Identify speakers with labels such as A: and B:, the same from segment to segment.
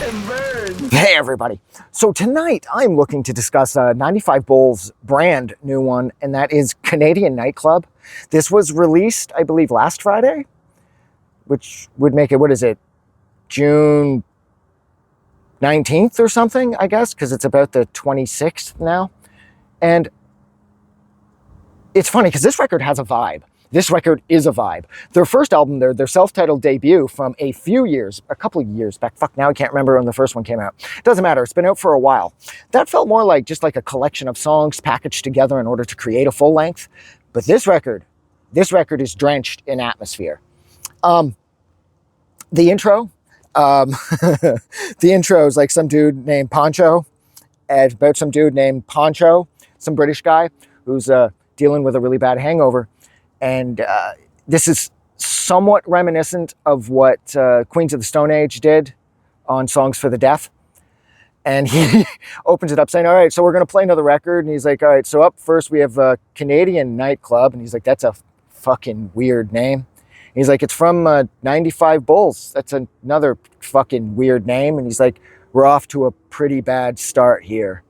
A: and burn.
B: Hey everybody. So tonight I'm looking to discuss 95 Bull's brand new one, and that is Canadian Nightclub. This was released, I believe, last Friday, which would make it, what is it, June 19th or something, I guess, because it's about the 26th now. And it's funny because this record has a vibe. This record is a vibe. Their first album, their self-titled debut from a couple of years back. Fuck, now I can't remember when the first one came out. Doesn't matter, it's been out for a while. That felt more like just like a collection of songs packaged together in order to create a full length. But this record is drenched in atmosphere. The intro, the intro is like some dude named Poncho, and about some dude named Poncho, some British guy who's dealing with a really bad hangover. And this is somewhat reminiscent of what Queens of the Stone Age did on Songs for the Deaf. And he opens it up saying, all right, so we're going to play another record. And he's like, all right, so up first we have Canadian Nightclub. And he's like, that's a fucking weird name. And he's like, it's from 95 Bulls. That's another fucking weird name. And he's like, we're off to a pretty bad start here.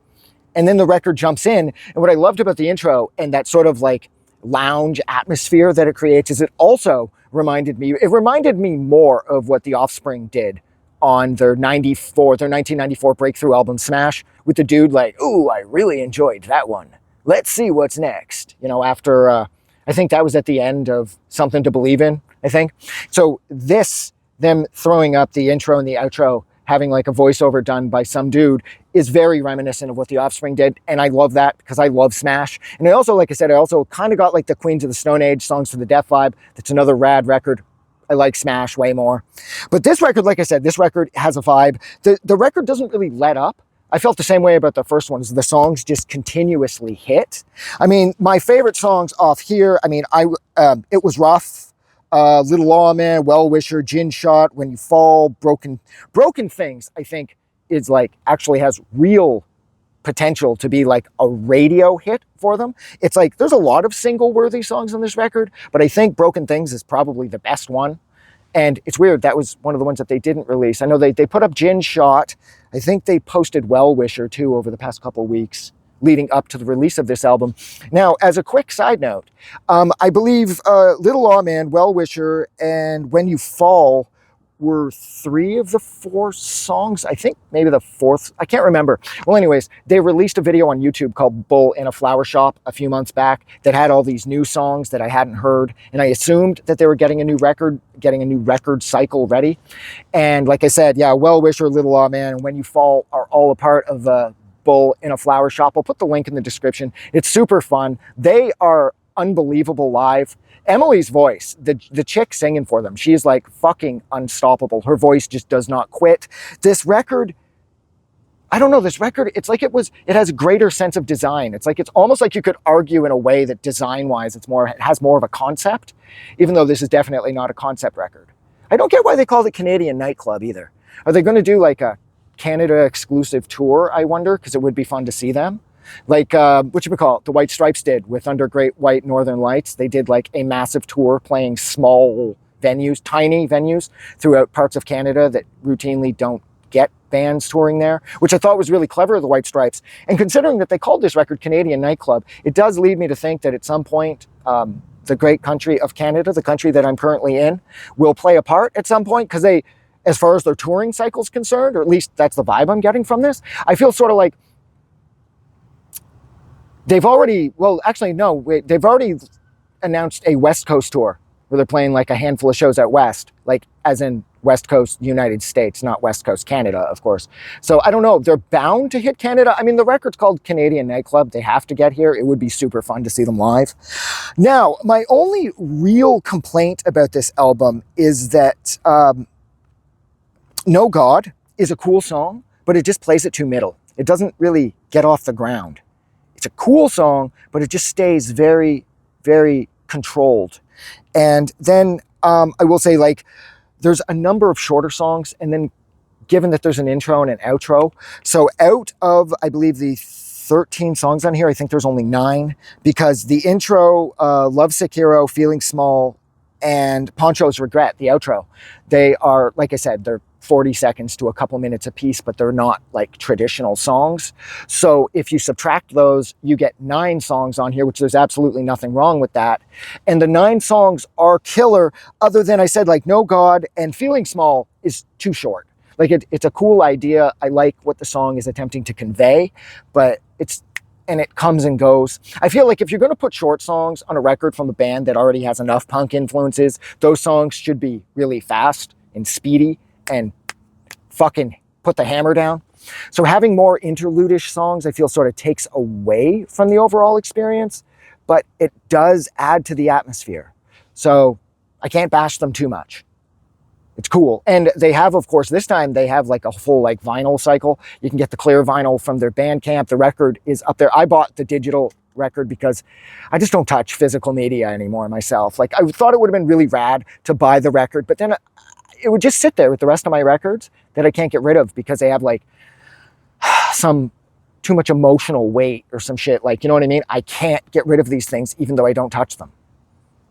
B: And then the record jumps in. And what I loved about the intro and that sort of like lounge atmosphere that it creates is it also reminded me more of what The Offspring did on their 1994 breakthrough album Smash, with the dude like, ooh, I really enjoyed that one. Let's see what's next. You know, after, I think that was at the end of Something to Believe In, I think. So them throwing up the intro and the outro, having like a voiceover done by some dude, is very reminiscent of what The Offspring did. And I love that because I love Smash. And I also, like I said, I also kind of got like the Queens of the Stone Age, Songs for the Deaf vibe. That's another rad record. I like Smash way more. But this record, like I said, this record has a vibe. The record doesn't really let up. I felt the same way about the first one, is the songs just continuously hit. I mean, my favorite songs off here, I mean, It Was Rough, Little Lawman, Well Wisher, Gin Shot, When You Fall, Broken Things, I think is like actually has real potential to be like a radio hit for them. It's like there's a lot of single worthy songs on this record, but I think Broken Things is probably the best one. And it's weird, that was one of the ones that they didn't release. I know they put up Gin Shot. I think they posted Well Wisher too over the past couple of weeks leading up to the release of this album. Now, as a quick side note, I believe Little Lawman, Well Wisher, and When You Fall were 3 of the 4 songs. I think maybe the 4th, I can't remember. Well, anyways, they released a video on YouTube called Bull in a Flower Shop a few months back that had all these new songs that I hadn't heard. And I assumed that they were getting a new record cycle ready. And like I said, yeah, Well Wisher, Little Lawman, and When You Fall are all a part of Bull in a Flower Shop. I'll put the link in the description. It's super fun. They are unbelievable live. Emily's voice, the chick singing for them, she is like fucking unstoppable. Her voice just does not quit. This record, I don't know, it's like it has a greater sense of design. It's almost like you could argue in a way that design-wise it has more of a concept, even though this is definitely not a concept record. I don't get why they called it Canadian Nightclub either. Are they going to do like a Canada exclusive tour, I wonder, because it would be fun to see them? Like, the White Stripes did with Under Great White Northern Lights. They did like a massive tour playing small venues, tiny venues throughout parts of Canada that routinely don't get bands touring there, which I thought was really clever of the White Stripes. And considering that they called this record Canadian Nightclub, it does lead me to think that at some point, the great country of Canada, the country that I'm currently in, will play a part at some point, because they, as far as their touring cycle is concerned, or at least that's the vibe I'm getting from this, I feel sort of like they've already announced a West Coast tour where they're playing like a handful of shows out West, like as in West Coast United States, not West Coast Canada, of course. So I don't know, they're bound to hit Canada. I mean, the record's called Canadian Nightclub. They have to get here. It would be super fun to see them live. Now, my only real complaint about this album is that No God is a cool song, but it just plays it too middle. It doesn't really get off the ground. It's a cool song, but it just stays very, very controlled. And then I will say, like, there's a number of shorter songs, and then given that there's an intro and an outro, so out of, I believe, the 13 songs on here, I think there's only 9, because the intro, Lovesick Hero, Feeling Small, and Poncho's Regret, the outro, they are, like I said, they're 40 seconds to a couple minutes a piece, but they're not like traditional songs. So if you subtract those, you get 9 songs on here, which there's absolutely nothing wrong with that. And the 9 songs are killer, other than I said, like No God and Feeling Small is too short. Like it's a cool idea. I like what the song is attempting to convey, but it comes and goes. I feel like if you're going to put short songs on a record from a band that already has enough punk influences, those songs should be really fast and speedy and fucking put the hammer down. So having more interlude-ish songs, I feel sort of takes away from the overall experience, but it does add to the atmosphere. So I can't bash them too much. It's cool. And they have, of course, this time they have like a full like vinyl cycle. You can get the clear vinyl from their Bandcamp. The record is up there. I bought the digital record because I just don't touch physical media anymore myself. Like I thought it would have been really rad to buy the record, but then it would just sit there with the rest of my records that I can't get rid of because they have like some too much emotional weight or some shit. Like, you know what I mean? I can't get rid of these things even though I don't touch them.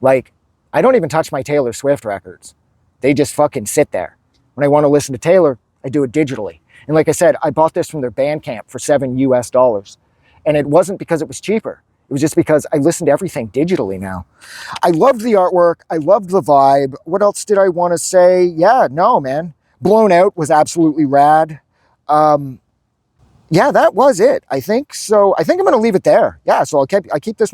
B: Like, I don't even touch my Taylor Swift records. They just fucking sit there. When I want to listen to Taylor, I do it digitally. And like I said, I bought this from their Bandcamp for $7 US. And it wasn't because it was cheaper. It was just because I listen to everything digitally now. I loved the artwork. I loved the vibe. What else did I want to say? Yeah, no, man. Blown Out was absolutely rad. Yeah, that was it, I think. So I think I'm going to leave it there. Yeah, so I kept this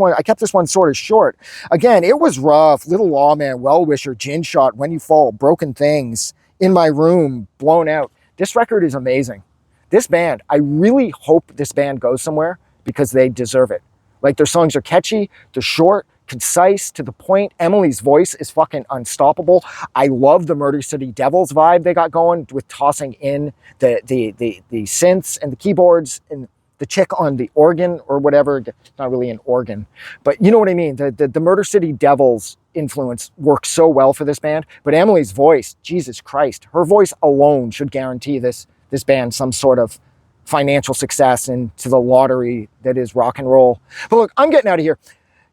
B: one sort of short. Again, it was rough. Little Lawman, Well Wisher, Gin Shot, When You Fall, Broken Things, In My Room, Blown Out. This record is amazing. This band, I really hope this band goes somewhere because they deserve it. Like, their songs are catchy, they're short, concise, to the point. Emily's voice is fucking unstoppable. I love the Murder City Devils vibe they got going with tossing in the synths and the keyboards and the chick on the organ or whatever. It's not really an organ, but you know what I mean? The Murder City Devils influence works so well for this band. But Emily's voice, Jesus Christ, her voice alone should guarantee this band some sort of financial success into the lottery that is rock and roll. But look, I'm getting out of here.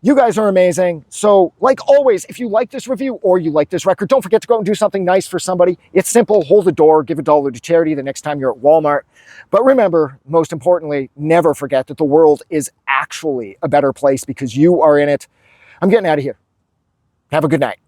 B: You guys are amazing. So, like always, if you like this review or you like this record, don't forget to go out and do something nice for somebody. It's simple. Hold the door, give $1 to charity the next time you're at Walmart. But remember, most importantly, never forget that the world is actually a better place because you are in it. I'm getting out of here. Have a good night.